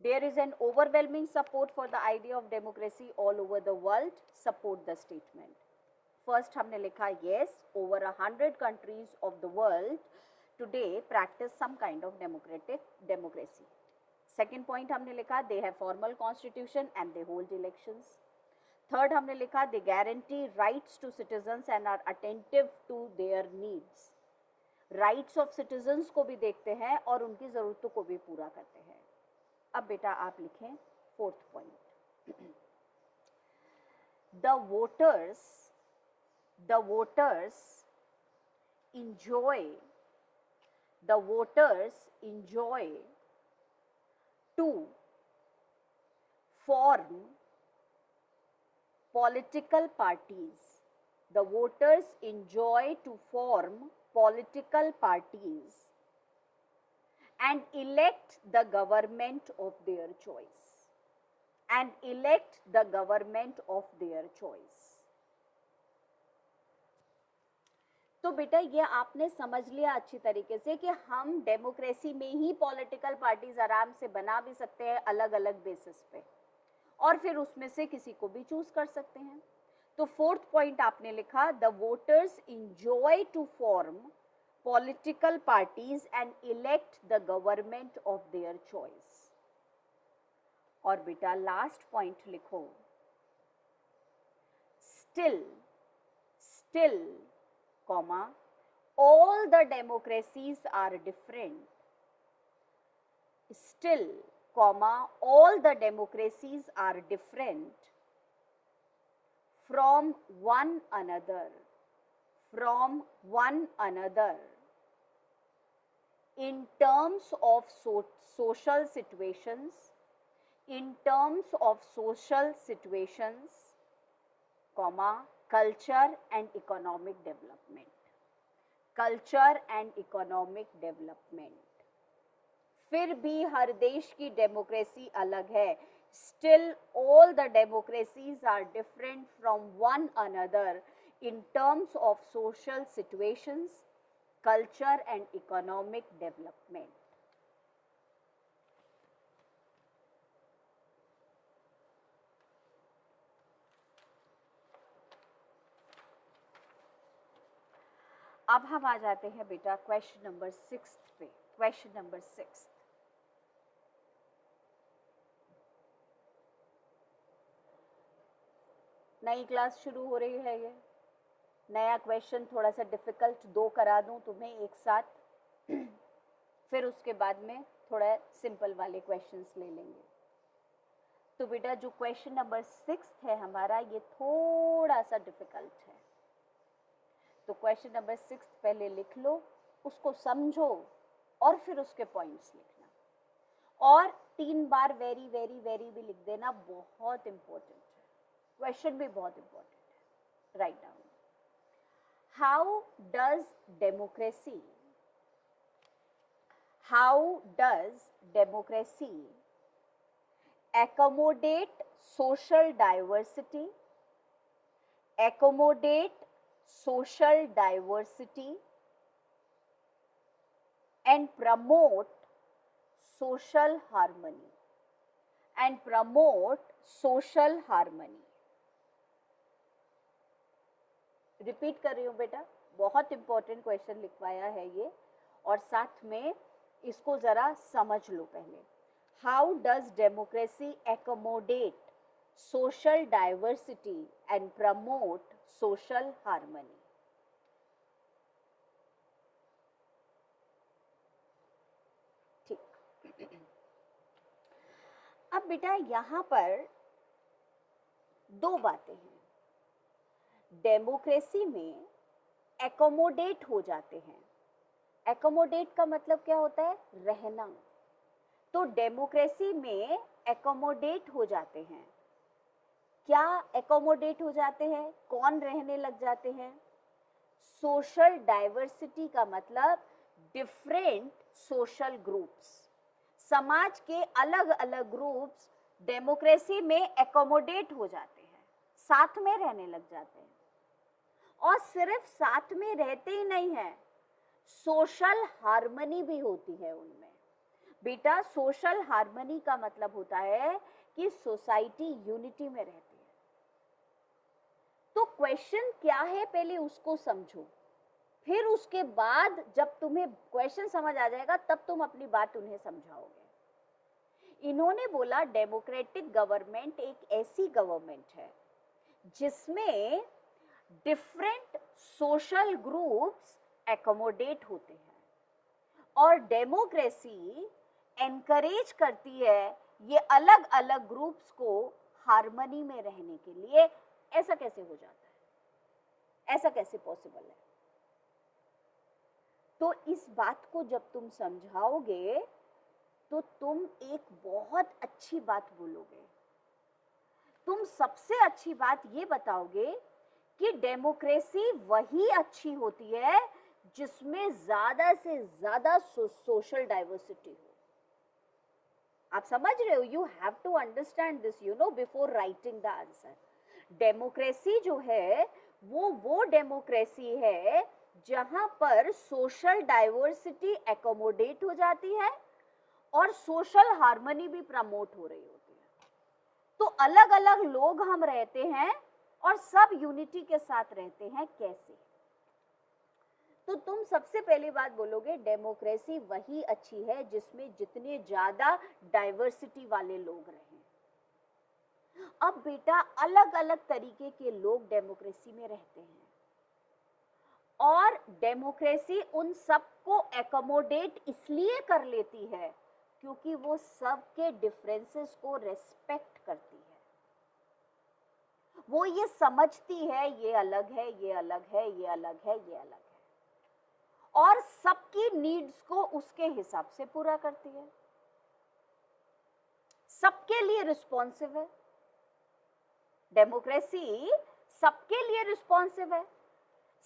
There is an overwhelming support for the idea of democracy all over the world. Support the statement. First हमने लिखा yes, over 100 countries of the world today practice some kind of democracy. Second point हमने लिखा they have formal constitution and they hold elections. Third हमने लिखा they guarantee rights to citizens and are attentive to their needs. Rights of citizens को भी देखते हैं और उनकी ज़रूरतों को भी पूरा करते हैं. अब बेटा आप लिखें fourth point. The voters enjoy to form political parties. The voters enjoy to form political parties and elect the government of their choice. तो बेटा ये आपने समझ लिया अच्छी तरीके से कि हम डेमोक्रेसी में ही पॉलिटिकल पार्टीज आराम से बना भी सकते हैं अलग अलग बेसिस पे, और फिर उसमें से किसी को भी चूज कर सकते हैं. तो फोर्थ पॉइंट आपने लिखा the voters enjoy to form political parties and elect the government of their choice. और बेटा लास्ट पॉइंट लिखो still, comma, all the democracies are different. Still, comma, all the democracies are different from one another in terms of social situations, comma, culture and economic development. फिर भी हर देश की democracy अलग है. Still, all the democracies are different from one another in terms of social situations, culture and economic development. अब हम आ जाते हैं बेटा क्वेश्चन नंबर 6 पे. Question number 6. नई क्लास शुरू हो रही है. ये नया क्वेश्चन थोड़ा सा डिफिकल्ट 2 करा दूं तुम्हें एक साथ, फिर उसके बाद में थोड़ा सिंपल वाले क्वेश्चंस ले लेंगे. तो बेटा जो क्वेश्चन नंबर 6 है हमारा ये थोड़ा सा डिफिकल्ट है. तो क्वेश्चन नंबर 6 पहले लिख लो, उसको समझो और फिर उसके पॉइंट्स लिखना, और 3 बार वेरी वेरी वेरी भी लिख देना. बहुत इंपॉर्टेंट है, क्वेश्चन भी बहुत इंपॉर्टेंट है. Write down. How does democracy accommodate social diversity and promote social harmony. Repeat कर रही हूँ बेटा, बहुत इंपॉर्टेंट क्वेश्चन लिखवाया है ये, और साथ में इसको जरा समझ लो पहले. How does democracy accommodate social diversity and promote social harmony. ठीक. अब बेटा यहां पर 2 बातें हैं. डेमोक्रेसी में एकोमोडेट हो जाते हैं. एकोमोडेट का मतलब क्या होता है? रहना. तो डेमोक्रेसी में एकोमोडेट हो जाते हैं. क्या एकोमोडेट हो जाते हैं? कौन रहने लग जाते हैं? सोशल डाइवर्सिटी का मतलब डिफरेंट सोशल ग्रुप्स, समाज के अलग अलग ग्रुप्स डेमोक्रेसी में एकोमोडेट हो जाते हैं, साथ में रहने लग जाते हैं. और सिर्फ साथ में रहते ही नहीं है, सोशल हार्मनी भी होती है उनमें. बेटा सोशल हार्मनी का मतलब होता है कि सोसाइटी यूनिटी में रहती है। तो क्वेश्चन क्या है पहले उसको समझो, फिर उसके बाद जब तुम्हें क्वेश्चन समझ आ जाएगा तब तुम अपनी बात उन्हें समझाओगे। इन्होंने बोला डेमोक्रेटिक गवर्नमेंट एक ऐसी गवर्नमेंट है जिसमें डिफरेंट सोशल ग्रुप्स एकोमोडेट होते हैं, और डेमोक्रेसी एनकरेज करती है ये अलग अलग ग्रुप्स को हार्मनी में रहने के लिए। ऐसा कैसे हो जाता है, ऐसा कैसे पॉसिबल है? तो इस बात को जब तुम समझाओगे तो तुम एक बहुत अच्छी बात बोलोगे। तुम सबसे अच्छी बात ये बताओगे कि डेमोक्रेसी वही अच्छी होती है जिसमें ज्यादा से ज्यादा सोशल डाइवर्सिटी हो। आप समझ रहे हो? You have to understand this, you know, before writing the answer. Democracy जो है वो डेमोक्रेसी है जहां पर सोशल डाइवर्सिटी एकोमोडेट हो जाती है और सोशल हार्मनी भी प्रमोट हो रही होती है। तो अलग अलग लोग हम रहते हैं और सब यूनिटी के साथ रहते हैं। कैसे? तो तुम सबसे पहली बात बोलोगे डेमोक्रेसी वही अच्छी है जिसमें जितने ज्यादा डाइवर्सिटी वाले लोग रहें। अब बेटा अलग अलग तरीके के लोग डेमोक्रेसी में रहते हैं और डेमोक्रेसी उन सबको एकोमोडेट इसलिए कर लेती है क्योंकि वो सबके डिफरेंसेस को रेस्पेक्ट करती है। वो ये समझती है ये अलग है, ये अलग है, ये अलग है, ये अलग है, और सबकी नीड्स को उसके हिसाब से पूरा करती है, सबके लिए रिस्पॉन्सिव है। डेमोक्रेसी सबके लिए रिस्पॉन्सिव है,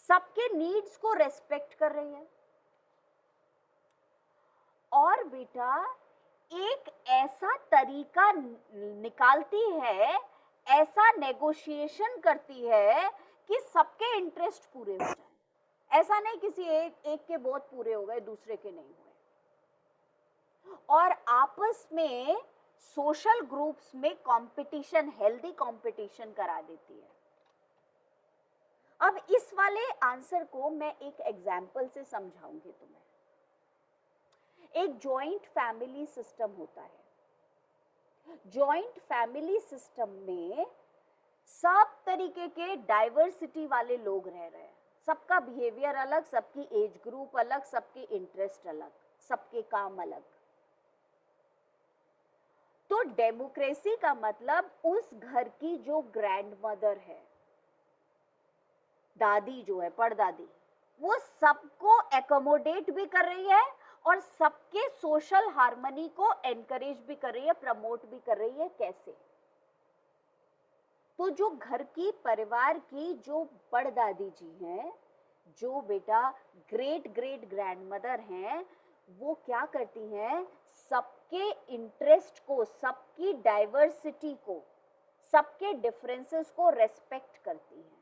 सबके नीड्स को रेस्पेक्ट कर रही है। और बेटा एक ऐसा तरीका निकालती है, ऐसा नेगोशिएशन करती है कि सबके इंटरेस्ट पूरे हो जाए। ऐसा नहीं किसी एक के बहुत पूरे हो गए दूसरे के नहीं हुए। और आपस में सोशल ग्रुप्स में कंपटीशन, हेल्दी कंपटीशन करा देती है। अब इस वाले आंसर को मैं एक एग्जाम्पल से समझाऊंगी तुम्हें। एक जॉइंट फैमिली सिस्टम होता है। जॉइंट फैमिली सिस्टम में सब तरीके के डाइवर्सिटी वाले लोग रह रहे हैं। सबका बिहेवियर अलग, सबकी एज ग्रुप अलग, सबके इंटरेस्ट अलग, सबके काम अलग। तो डेमोक्रेसी का मतलब उस घर की जो ग्रैंड मदर है, दादी जो है, परदादी, वो सबको एकोमोडेट भी कर रही है और सबके सोशल हार्मनी को एनकरेज भी कर रही है, प्रमोट भी कर रही है। कैसे? तो जो घर की, परिवार की जो परदादी जी हैं, जो बेटा ग्रेट ग्रेट ग्रैंड मदर हैं, वो क्या करती हैं? सबके इंटरेस्ट को, सबकी डाइवर्सिटी को, सबके डिफरेंसेस को रेस्पेक्ट करती हैं।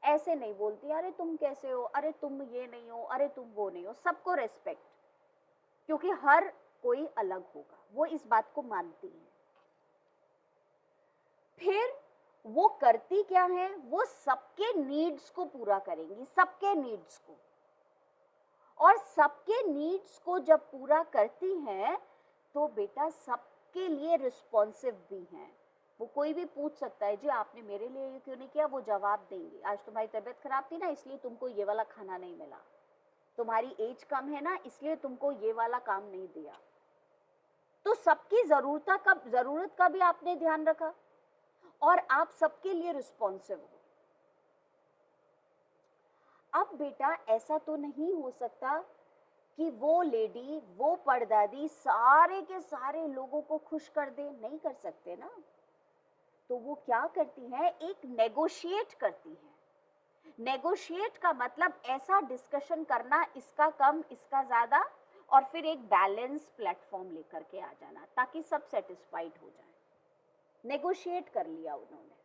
ऐसे नहीं बोलती अरे तुम कैसे हो, अरे तुम ये नहीं हो, अरे तुम वो नहीं हो। सबको रेस्पेक्ट, क्योंकि हर कोई अलग होगा, वो इस बात को मानती है। फिर वो करती क्या है? वो सबके नीड्स को पूरा करेंगी, सबके नीड्स को। और सबके नीड्स को जब पूरा करती हैं तो बेटा सबके लिए रिस्पॉन्सिव भी हैं। वो कोई भी पूछ सकता है जी आपने मेरे लिए ये क्यों नहीं किया, वो जवाब देंगे। आज तुम्हारी तबीयत खराब थी ना, इसलिए तुमको ये वाला खाना नहीं मिला। तुम्हारी एज कम है ना, इसलिए तुमको ये वाला काम नहीं दिया। तो सबकी जरूरत का भी आपने ध्यान रखा और आप सबके लिए रिस्पॉन्सिव हो। अब बेटा ऐसा तो नहीं हो सकता कि वो लेडी, वो परदादी सारे के सारे लोगों को खुश कर दे, नहीं कर सकते ना। तो वो क्या करती है? एक नेगोशिएट करती है। नेगोशिएट का मतलब ऐसा डिस्कशन करना, इसका कम इसका ज्यादा, और फिर एक बैलेंस प्लेटफॉर्म लेकर के आ जाना ताकि सब सेटिस्फाइड हो जाए। नेगोशिएट कर लिया उन्होंने।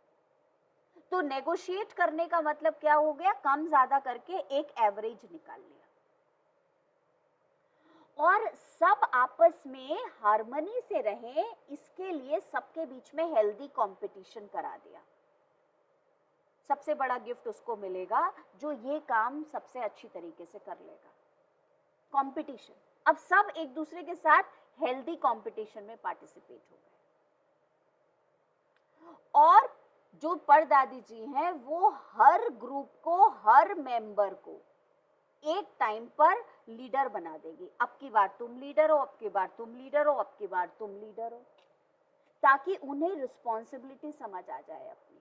तो नेगोशिएट करने का मतलब क्या हो गया? कम ज्यादा करके एक एवरेज निकाल लिया। और सब आपस में हार्मनी से रहें, इसके लिए सबके बीच में हेल्दी कंपटीशन करा दिया। सबसे बड़ा गिफ्ट उसको मिलेगा जो ये काम सबसे अच्छी तरीके से कर लेगा। कंपटीशन, अब सब एक दूसरे के साथ हेल्दी कंपटीशन में पार्टिसिपेट हो गए। और जो परदादी जी हैं वो हर ग्रुप को, हर मेंबर को एक टाइम पर लीडर बना देगी। अब की बार तुम लीडर हो, अब की बार तुम लीडर हो, अब की बार तुम लीडर हो, ताकि उन्हें रिस्पॉन्सिबिलिटी समझ आ जाए अपनी।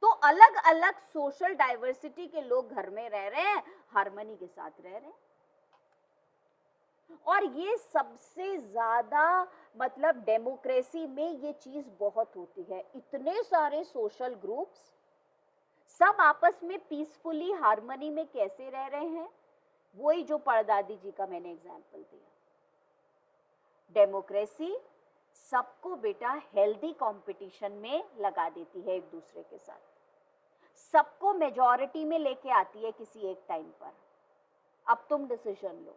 तो अलग अलग सोशल डाइवर्सिटी के लोग घर में रह रहे हैं, हार्मनी के साथ रह रहे हैं। और ये सबसे ज्यादा मतलब डेमोक्रेसी में ये चीज बहुत होती है। इतने सारे सोशल ग्रुप्स सब आपस में पीसफुली हार्मनी में कैसे रह रहे हैं, वही जो परदादी जी का मैंने एग्जांपल दिया। डेमोक्रेसी सबको बेटा हेल्दी कंपटीशन में लगा देती है एक दूसरे के साथ, सबको मेजॉरिटी में लेके आती है किसी एक टाइम पर। अब तुम डिसीजन लो।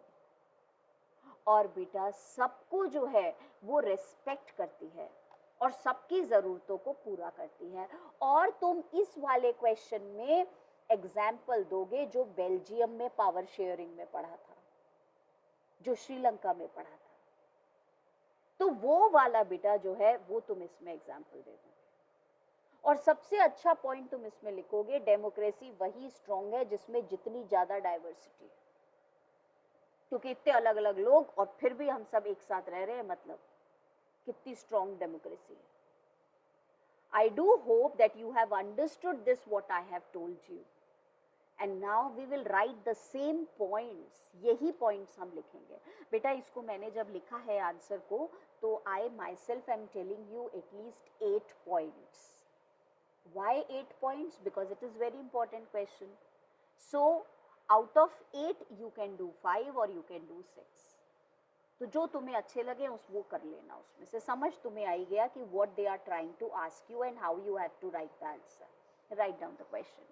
और बेटा सबको जो है वो रेस्पेक्ट करती है और सबकी जरूरतों को पूरा करती है। और तुम इस वाले क्वेश्चन में एग्जाम्पल दोगे जो बेल्जियम में पावर शेयरिंग में पढ़ा था, जो श्रीलंका में पढ़ा था, तो वो वाला बेटा जो है वो तुम इसमें एग्जाम्पल दे दोगे। और सबसे अच्छा पॉइंट तुम इसमें लिखोगे, डेमोक्रेसी वही स्ट्रांग है जिसमें जितनी ज्यादा डाइवर्सिटी है, क्योंकि इतने अलग अलग लोग और फिर भी हम सब एक साथ रह रहे हैं, मतलब कितनी स्ट्रांग डेमोक्रेसी है। I do hope that you have understood this what I have told you, and now we will write the same points। यही points हम लिखेंगे बेटा। इसको मैंने जब लिखा है आंसर को, तो I myself am telling you at least 8 points। Why 8 points? Because it is very important question। So out of 8 you can do 5 or you can do 6। तो जो तुम्हें अच्छे लगे उस वो कर लेना, उसमें से समझ तुम्हें आई गया कि what they are trying to ask you and how you have to write the answer। Write down the question।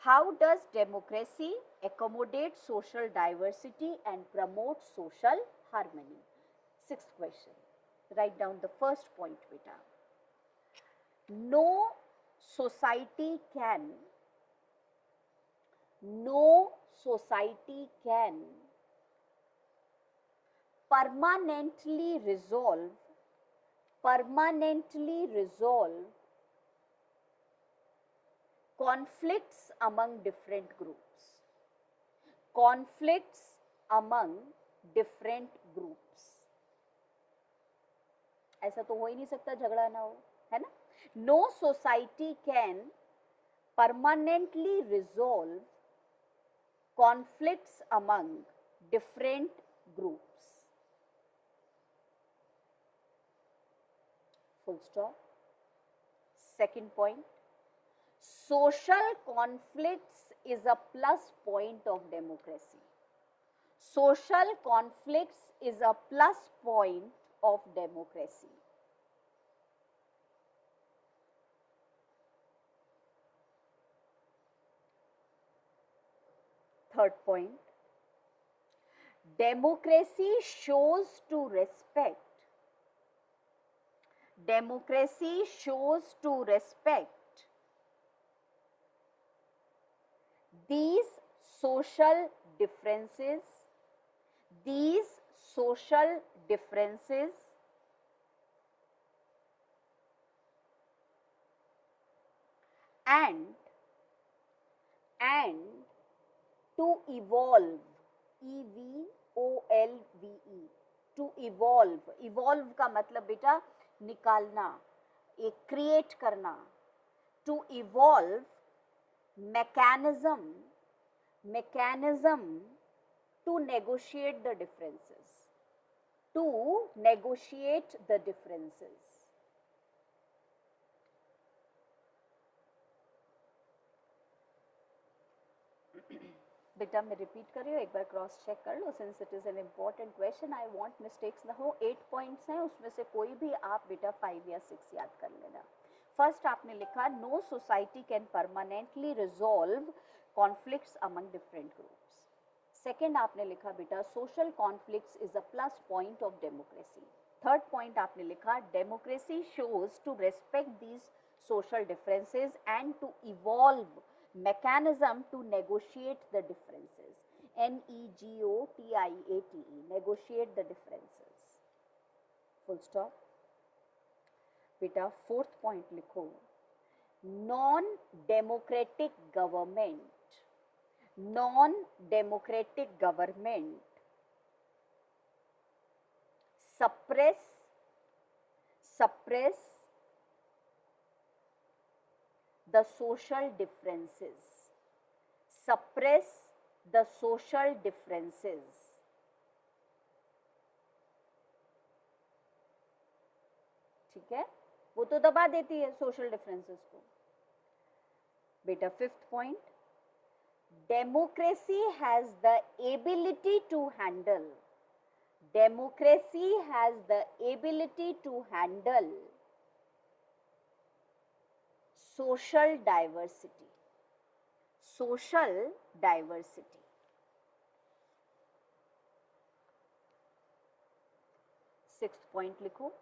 How does democracy accommodate social diversity and promote social harmony? Sixth question। Write down the first point beta। No society can permanently resolve conflicts among different groups। conflicts among different groups, ऐसा तो हो ही नहीं सकता झगड़ा ना हो, है ना। No society can permanently resolve conflicts among different groups। Full stop। Second point, social conflicts is a plus point of democracy। Social conflicts is a plus point of democracy। Third point, democracy shows to respect these social differences and to evolve, EVOLVE, to evolve का मतलब बेटा निकालना, एक create करना। to evolve mechanism to negotiate the differences। बेटा मैं repeat कर रही हूँ, एक बार क्रॉस चेक कर लो, since it is an important question. I want mistakes ना हो। 8 पॉइंट्स हैं, उसमें से कोई भी आप बेटा 5 या 6 याद कर लेना। फर्स्ट आपने लिखा, no society can permanently resolve conflicts among different groups. Second आपने लिखा बेटा social conflicts is a plus point of democracy. Third point आपने लिखा democracy shows to respect these social differences and to evolve mechanism to negotiate the differences. negotiate, negotiate the differences. Full stop. बेटा fourth point लिखो non democratic government suppress the social differences. Suppress the social differences. ठीक है, वो तो दबा देती है social differences को. बेटा fifth point democracy has the ability to handle social diversity. Sixth point लिखो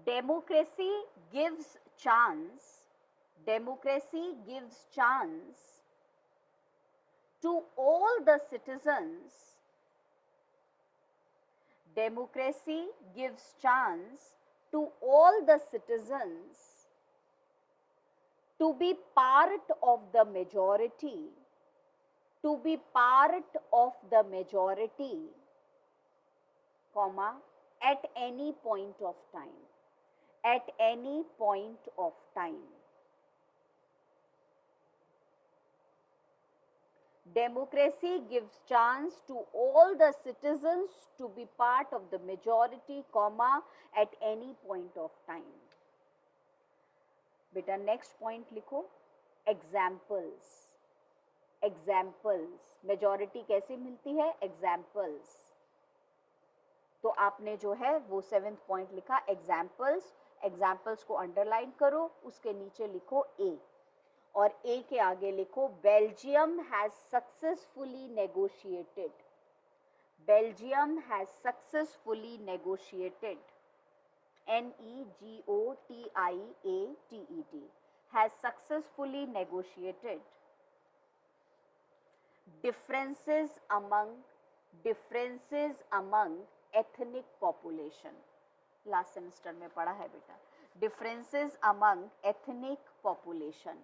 democracy gives chance to all the citizens to be part of the majority, comma, at any point of time. Democracy gives chance to all the citizens to be part of the majority, comma, at any point of time. बेटा next point लिखो examples. Majority कैसे मिलती है? Examples. तो आपने जो है वो सेवेंथ पॉइंट लिखा एग्जाम्पल्स को अंडरलाइन करो, उसके नीचे लिखो ए और ए के आगे लिखो Belgium has successfully negotiated. NEGOTIATED has successfully negotiated differences among ethnic population. Last semester में पढ़ा है बेटा, differences among ethnic population.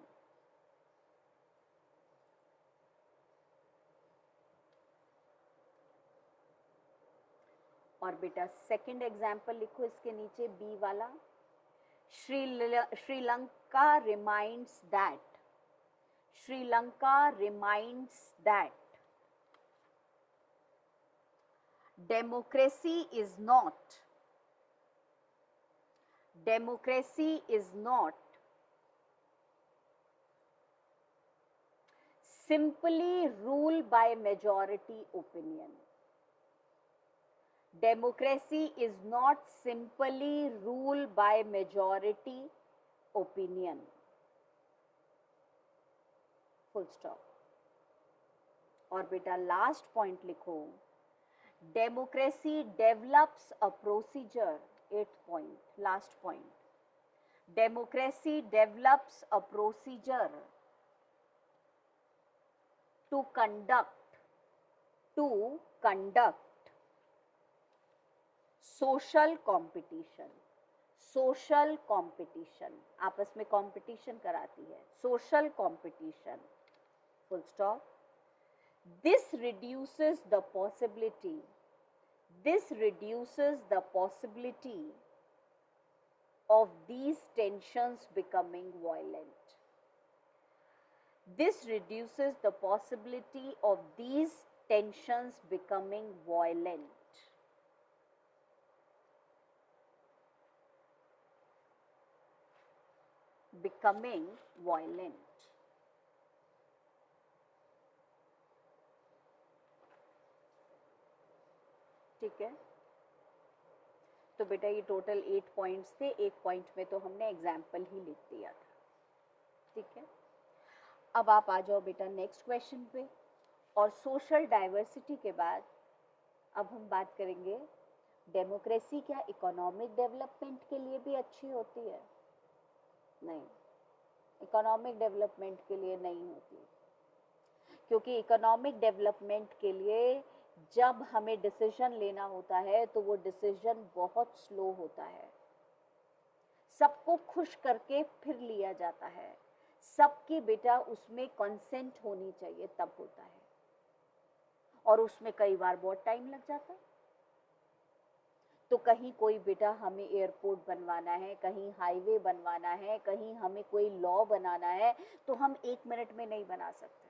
और बेटा सेकंड एग्जाम्पल लिखो इसके नीचे बी वाला. Sri Lanka reminds that democracy is not simply rule by majority opinion. Democracy is not simply rule by majority opinion. Full stop. और बेटा लास्ट पॉइंट लिखो democracy develops a procedure. 8th point, last point. Democracy develops a procedure to conduct social competition. आपस में competition कराती है. social competition. Full stop. This reduces the possibility of these tensions becoming violent. ठीक है, तो बेटा ये टोटल 8 पॉइंट्स थे. एक पॉइंट में तो हमने एग्जाम्पल ही लिख दिया था. ठीक है, अब आप आ जाओ बेटा नेक्स्ट क्वेश्चन पे. और सोशल डाइवर्सिटी के बाद अब हम बात करेंगे डेमोक्रेसी क्या इकोनॉमिक डेवलपमेंट के लिए भी अच्छी होती है? नहीं, इकोनॉमिक डेवलपमेंट के लिए नहीं होती, क्योंकि इकोनॉमिक डेवलपमेंट के लिए जब हमें डिसीजन लेना होता है तो वो डिसीजन बहुत स्लो होता है, सबको खुश करके फिर लिया जाता है, सबकी बेटा उसमें कंसेंट होनी चाहिए तब होता है, और उसमें कई बार बहुत टाइम लग जाता है। तो कहीं कोई बेटा हमें एयरपोर्ट बनवाना है, कहीं हाईवे बनवाना है, कहीं हमें कोई लॉ बनाना है, तो हम 1 मिनट में नहीं बना सकते।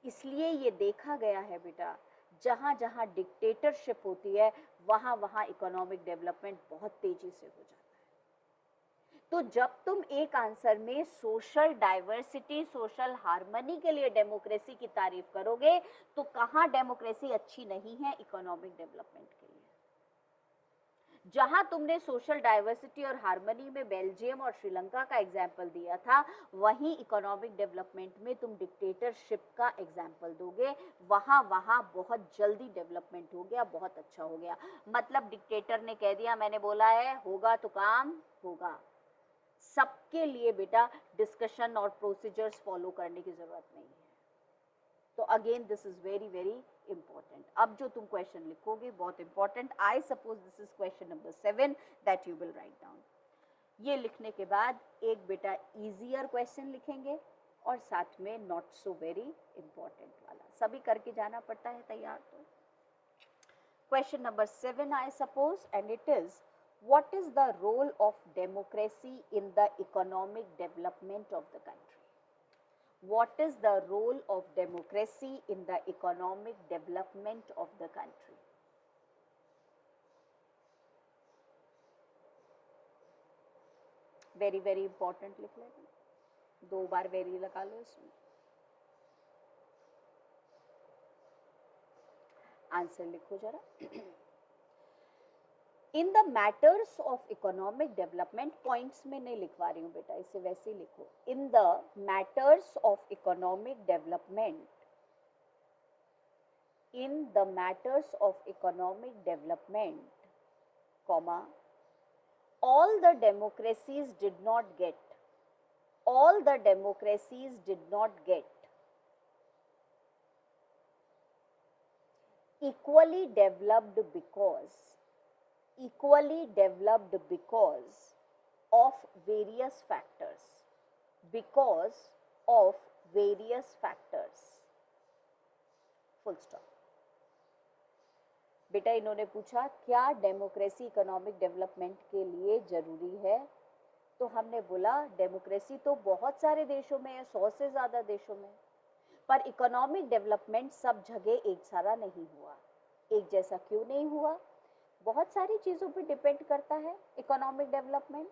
इसलिए ये देखा गया है बेटा, जहाँ जहाँ डिक्टेटरशिप होती है वहाँ वहाँ इकोनॉमिक डेवलपमेंट बहुत तेजी से हो जाता है। तो जब तुम एक आंसर में सोशल डाइवर्सिटी, सोशल हार्मनी के लिए डेमोक्रेसी की तारीफ करोगे, तो कहाँ डेमोक्रेसी अच्छी नहीं है इकोनॉमिक डेवलपमेंट के लिए। जहां तुमने सोशल डाइवर्सिटी और हार्मनी में बेल्जियम और श्रीलंका का एग्जाम्पल दिया था, वहीं इकोनॉमिक डेवलपमेंट में तुम डिक्टेटरशिप का एग्जाम्पल दोगे, वहां वहां बहुत जल्दी डेवलपमेंट हो गया, बहुत अच्छा हो गया। मतलब डिक्टेटर ने कह दिया, मैंने बोला है होगा तो काम होगा। सबके लिए बेटा डिस्कशन और प्रोसीजर्स फॉलो करने की जरूरत नहीं है। तो again this is very very important. अब जो तुम क्वेश्चन लिखोगे बहुत important, I suppose this is question number 7 that you will write down. ये लिखने के बाद एक बेटा इजियर क्वेश्चन लिखेंगे और साथ में नॉट सो वेरी इंपॉर्टेंट वाला, सभी करके जाना पड़ता है तैयार। तो question number 7 I suppose, and it is, what is the role of democracy in the economic development of the country? What is the role of democracy in the economic development of the country? Very very important लिख लेना, 2 बार very लगा लो इसमें। Answer लिखो जरा। In the matters of economic development, points में नहीं लिखवा रही हूँ बेटा, इसे वैसे ही लिखो। In the matters of economic development, in the matters of economic development, comma, all the democracies did not get, all the democracies did not get equally developed because, equally developed because of various factors, because of various factors, full stop। बेटा इन्होंने पूछा क्या democracy economic development के लिए जरूरी है, तो हमने बोला डेमोक्रेसी तो बहुत सारे देशों में है, 100 से ज्यादा देशों में, पर इकोनॉमिक डेवलपमेंट सब जगह एक सारा नहीं हुआ। एक जैसा क्यों नहीं हुआ? बहुत सारी चीजों पे डिपेंड करता है इकोनॉमिक डेवलपमेंट।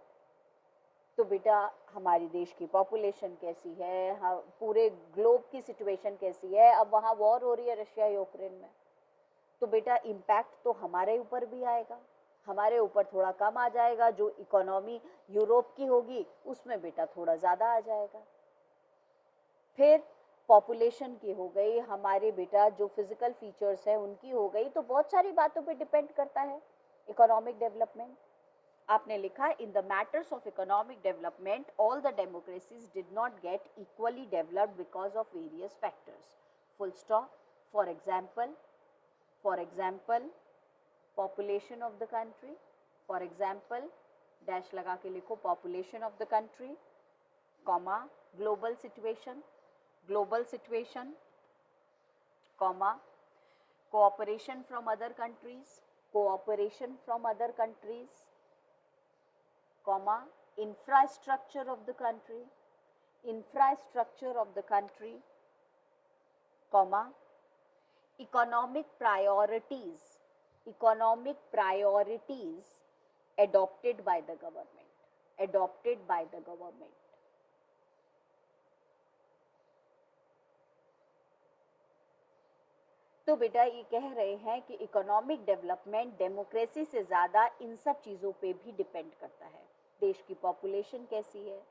तो बेटा हमारी देश की पॉपुलेशन कैसी है, पूरे ग्लोब की सिचुएशन कैसी है, अब वहाँ वॉर हो रही है रशिया यूक्रेन में, तो बेटा इम्पैक्ट तो हमारे ऊपर भी आएगा, हमारे ऊपर थोड़ा कम आ जाएगा, जो इकोनॉमी यूरोप की होगी उसमें बेटा थोड़ा ज़्यादा आ जाएगा। फिर पॉपुलेशन की हो गई, हमारे बेटा जो फिजिकल फीचर्स है उनकी हो गई, तो बहुत सारी बातों पे डिपेंड करता है इकोनॉमिक डेवलपमेंट। आपने लिखा in the matters of economic development all the democracies did not gate equally developed because of various factors, full stop. For example, population of the country, for example, dash लगा के लिखो population of the country, comma, global situation, comma, cooperation from other countries, comma, infrastructure of the country, comma, economic priorities adopted by the government, तो बेटा ये कह रहे हैं कि इकोनॉमिक डेवलपमेंट डेमोक्रेसी से ज़्यादा इन सब चीज़ों पे भी डिपेंड करता है। देश की पॉपुलेशन कैसी है,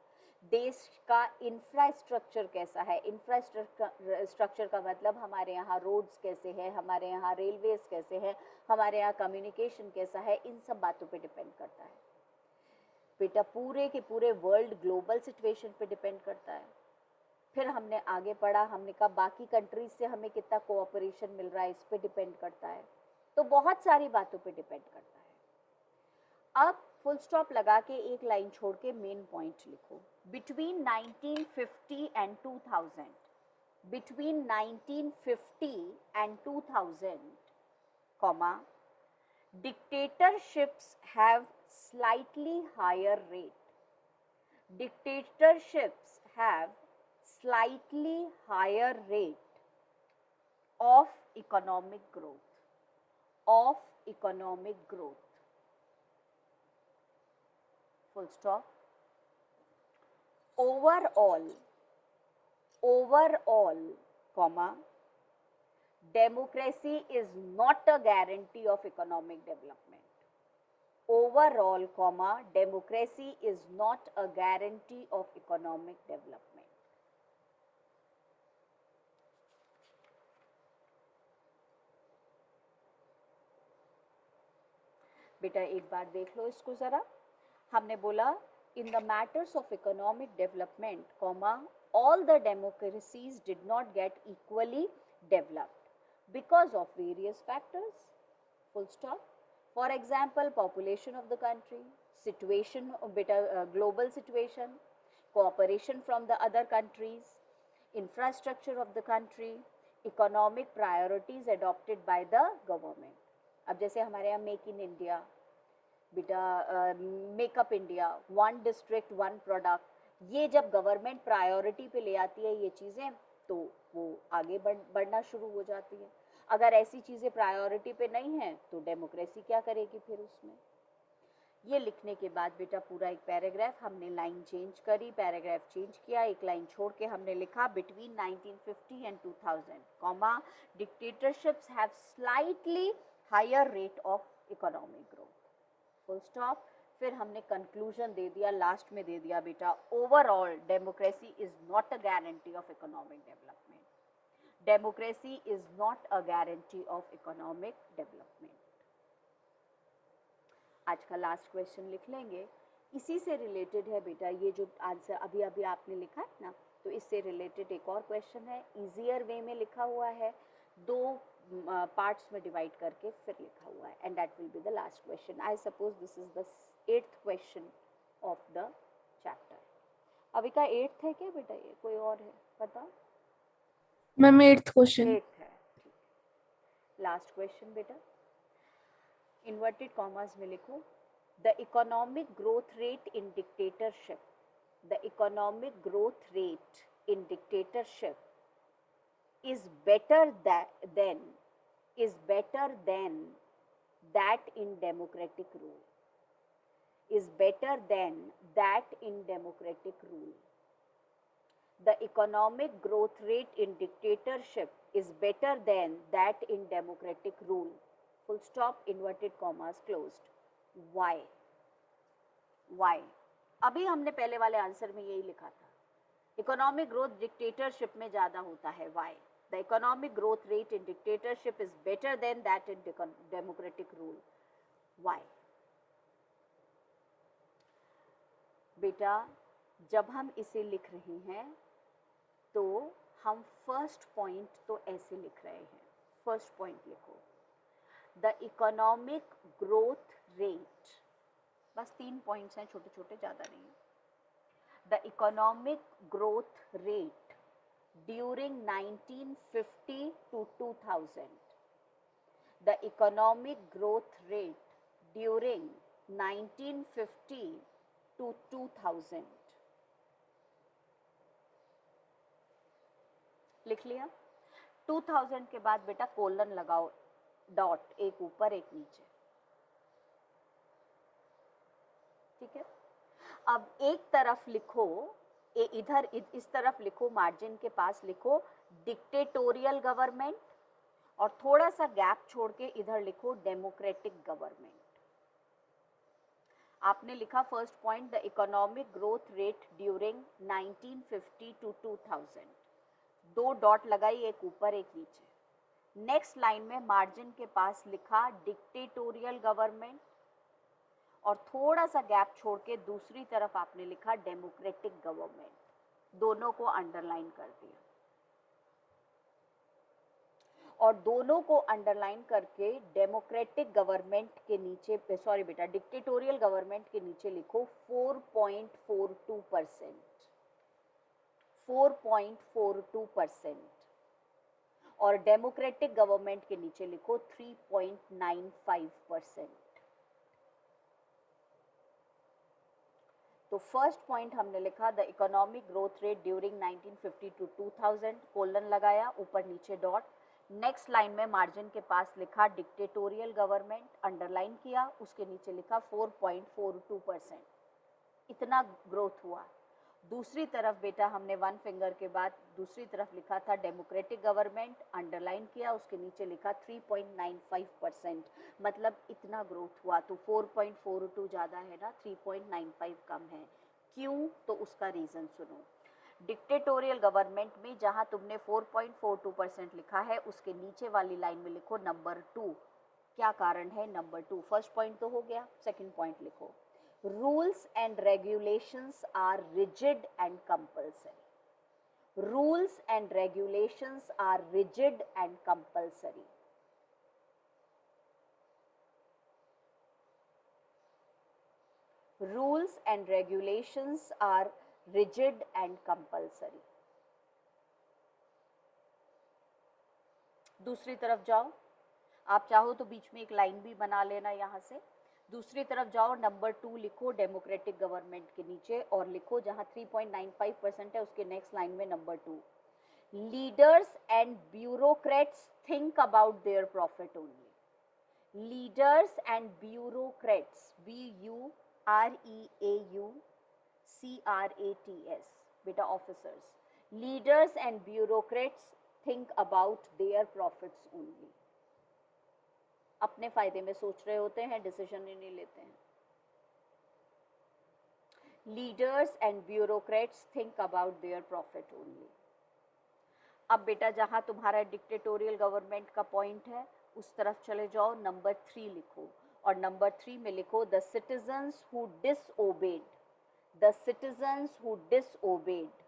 देश का इंफ्रास्ट्रक्चर कैसा है। इंफ्रास्ट्रक्चर का मतलब हमारे यहाँ रोड्स कैसे हैं, हमारे यहाँ रेलवेज कैसे हैं, हमारे यहाँ कम्युनिकेशन कैसा है, इन सब बातों पे डिपेंड करता है बेटा। पूरे के पूरे वर्ल्ड ग्लोबल सिचुएशन पे डिपेंड करता है। फिर हमने आगे पढ़ा, हमने कहा बाकी कंट्रीज से हमें कितना कोऑपरेशन मिल रहा है, इस पे डिपेंड करता है। तो बहुत सारी बातों पे डिपेंड करता है। अब फुल स्टॉप लगा के एक लाइन छोड़ के मेन पॉइंट लिखो। Between 1950 and 2000, between 1950 and 2000, comma, dictatorships have slightly higher rate. Dictatorships have slightly higher rate of economic growth. Of economic growth. Full stop. Overall, comma, democracy is not a guarantee of economic development. Overall, comma, democracy is not a guarantee of economic development. बेटा एक बार देख लो इसको जरा। हमने बोला in the matters of economic development, comma, all the democracies did not get equally developed because of various factors. Full stop. For example, population of the country, situation, global situation, cooperation from the other countries, infrastructure of the country, economic priorities adopted by the government. अब जैसे हमारे यहाँ make in India बेटा, makeup India, one district one product, ये जब government priority पे ले आती है ये चीज़ें, तो वो आगे बढ़ना शुरू हो जाती है। अगर ऐसी चीज़ें प्रायोरिटी पे नहीं है तो डेमोक्रेसी क्या करेगी फिर उसमें। ये लिखने के बाद बेटा पूरा एक पैराग्राफ हमने लाइन चेंज करी, पैराग्राफ चेंज किया, एक लाइन छोड़ के हमने लिखा between 1950 and 2000, comma, dictatorships have slightly higher rate of economic growth. Full stop. फिर हमने कंक्लूजन दे दिया, लास्ट में दे दिया बेटा, overall democracy is not a guarantee of economic development. Democracy is not a guarantee of economic development. आज का last question लिख लेंगे, इसी से रिलेटेड है बेटा ये जो आंसर अभी अभी आपने लिखा है ना, तो इससे रिलेटेड एक और क्वेश्चन है, इजियर वे में लिखा हुआ है, दो पार्ट्स में डिवाइड करके फिर लिखा हुआ है, and that will be the last question. I suppose this is the 8th question of the chapter. अभी का 8th है क्या बेटा, ये कोई और है बताओ? Ma'am 8th question. 8th है, ठीक। लास्ट क्वेश्चन बेटा, इन्वर्टेड कॉमास में लिखो, the economic growth rate in dictatorship, the economic growth rate in dictatorship is better than that in democratic rule, is better than that in democratic rule. The economic growth rate in dictatorship is better than that in democratic rule. Full stop, inverted commas closed. Why? अभी हमने पहले वाले answer में यही लिखा था, economic growth dictatorship में ज्यादा होता है। Why? The economic growth rate in dictatorship is better than that in democratic rule. Why? बेटा जब हम इसे लिख रहे हैं तो हम फर्स्ट पॉइंट तो ऐसे लिख रहे हैं, फर्स्ट पॉइंट लिखो, द इकोनॉमिक ग्रोथ रेट, बस 3 पॉइंट्स हैं छोटे छोटे, ज़्यादा नहीं है। The economic growth rate during 1950 to 2000, the economic growth rate during 1950 to 2000, लिख लिया? 2000 के बाद बेटा कोलन लगाओ, डॉट, एक ऊपर एक नीचे, ठीक है। अब एक तरफ लिखो, इधर इस तरफ लिखो, मार्जिन के पास लिखो डिक्टेटोरियल गवर्नमेंट, और थोड़ा सा गैप छोड़ के इधर लिखो डेमोक्रेटिक गवर्नमेंट। आपने लिखा first point, the economic growth rate during 1950 to 2000, 2 dot लगाई, एक ऊपर एक नीचे। नेक्स्ट लाइन में मार्जिन के पास लिखा डिक्टेटोरियल गवर्नमेंट, और थोड़ा सा गैप छोड़ के दूसरी तरफ आपने लिखा डेमोक्रेटिक गवर्नमेंट। दोनों को अंडरलाइन कर दिया, और दोनों को अंडरलाइन करके डेमोक्रेटिक गवर्नमेंट के नीचे, सॉरी बेटा, डिक्टेटोरियल गवर्नमेंट के नीचे लिखो 4.42%, 4.42%, और डेमोक्रेटिक गवर्नमेंट के नीचे लिखो 3.95%। तो फर्स्ट पॉइंट हमने लिखा the economic growth rate during 1950 to 2000, colon लगाया, ऊपर नीचे डॉट। नेक्स्ट लाइन में मार्जिन के पास लिखा डिक्टेटोरियल गवर्नमेंट, अंडरलाइन किया, उसके नीचे लिखा 4.42%, इतना ग्रोथ हुआ। दूसरी तरफ बेटा हमने वन फिंगर के बाद दूसरी तरफ लिखा था डेमोक्रेटिक गवर्नमेंट, अंडरलाइन किया, उसके नीचे लिखा 3.95%, मतलब इतना ग्रोथ हुआ। तो 4.42 ज़्यादा है ना, 3.95 कम है। क्यों? तो उसका रीज़न सुनो। डिक्टेटोरियल गवर्नमेंट में जहां तुमने 4.42% लिखा है, उसके नीचे वाली लाइन में लिखो नंबर 2। क्या कारण है नंबर 2? फर्स्ट पॉइंट तो हो गया, सेकंड पॉइंट लिखो, rules and regulations are rigid and compulsory. Rules and regulations are rigid and compulsory. Rules and regulations are rigid and compulsory। दूसरी तरफ जाओ, आप चाहो तो बीच में एक लाइन भी बना लेना यहां से। दूसरी तरफ जाओ, नंबर 2 लिखो डेमोक्रेटिक गवर्नमेंट के नीचे, और लिखो जहां 3.95% है उसके नेक्स्ट लाइन में number 2, leaders and bureaucrats think about their profit only. Leaders and bureaucrats, BUREAUCRATS, बेटा officers. Leaders and bureaucrats think about their profits only. अपने फायदे में सोच रहे होते हैं, डिसीजन ही नहीं लेते हैं। Leaders and bureaucrats think about their profit only. अब बेटा जहां तुम्हारा डिक्टेटोरियल गवर्नमेंट का पॉइंट है उस तरफ चले जाओ, नंबर 3 लिखो, और नंबर 3 में लिखो the citizens who disobeyed, the citizens who disobeyed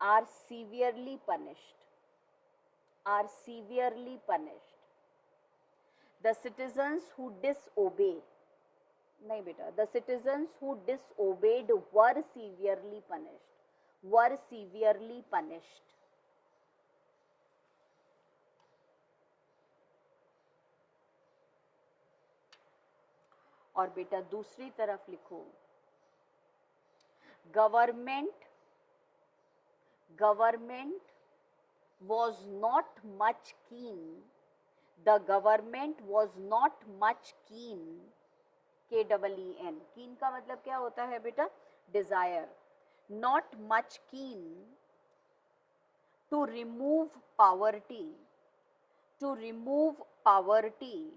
are severely punished, are severely punished। the citizens who disobey, नहीं बेटा, the citizens who disobeyed were severely punished, were severely punished। और बेटा दूसरी तरफ लिखो government was not much keen, the government was not much keen, KEEN, keen का मतलब क्या होता है बेटा? desire, not much keen to remove poverty, to remove poverty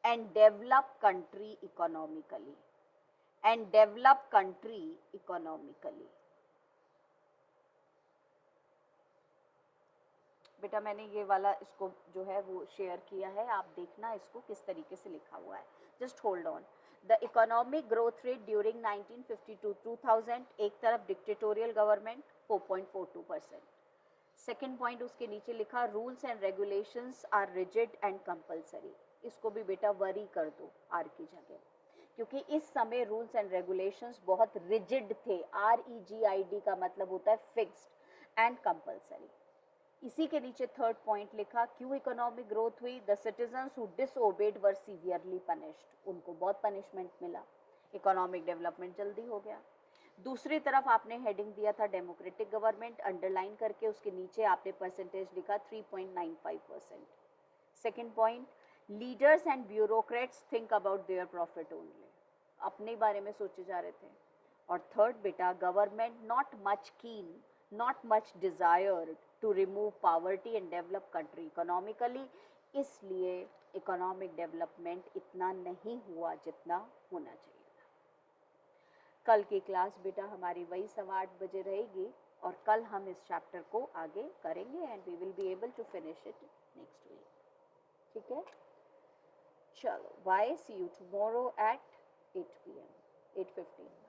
and develop country economically, and develop country economically। बेटा मैंने ये वाला इसको जो है वो शेयर किया है, आप देखना इसको किस तरीके से लिखा हुआ है। Just hold on. The economic growth rate during 1950 to 2000, एक तरफ डिक्टेटोरियल गवर्नमेंट 4.42%। सेकेंड पॉइंट उसके नीचे लिखा rules and regulations are rigid and compulsory. इसको भी बेटा वरी कर दो आर की जगह, क्योंकि इस समय रूल्स एंड रेगुलेशंस बहुत रिजिड थे। REGID का मतलब होता है फिक्स्ड एंड कंपल्सरी। इसी के नीचे थर्ड पॉइंट लिखा क्यों इकोनॉमिक ग्रोथ हुई? The citizens who disobeyed were severely punished, उनको बहुत पनिशमेंट मिला, इकोनॉमिक डेवलपमेंट जल्दी हो गया। दूसरी तरफ आपने हेडिंग दिया था डेमोक्रेटिक गवर्नमेंट, अंडरलाइन करके उसके नीचे आपने परसेंटेज लिखा 3.95%। Second point, leaders and bureaucrats think about their profit only, अपने बारे में सोचे जा रहे थे। और थर्ड बेटा, government not much keen, not much desired to remove poverty and develop country economically, इसलिए इकोनॉमिक डेवलपमेंट इतना नहीं हुआ जितना होना चाहिए। कल की क्लास बेटा हमारी वही 8:15 बजे रहेगी और कल हम इस चैप्टर को आगे करेंगे and we will be able to finish it next week. ठीक है, चलो bye, see you tomorrow at 8 PM 8:15।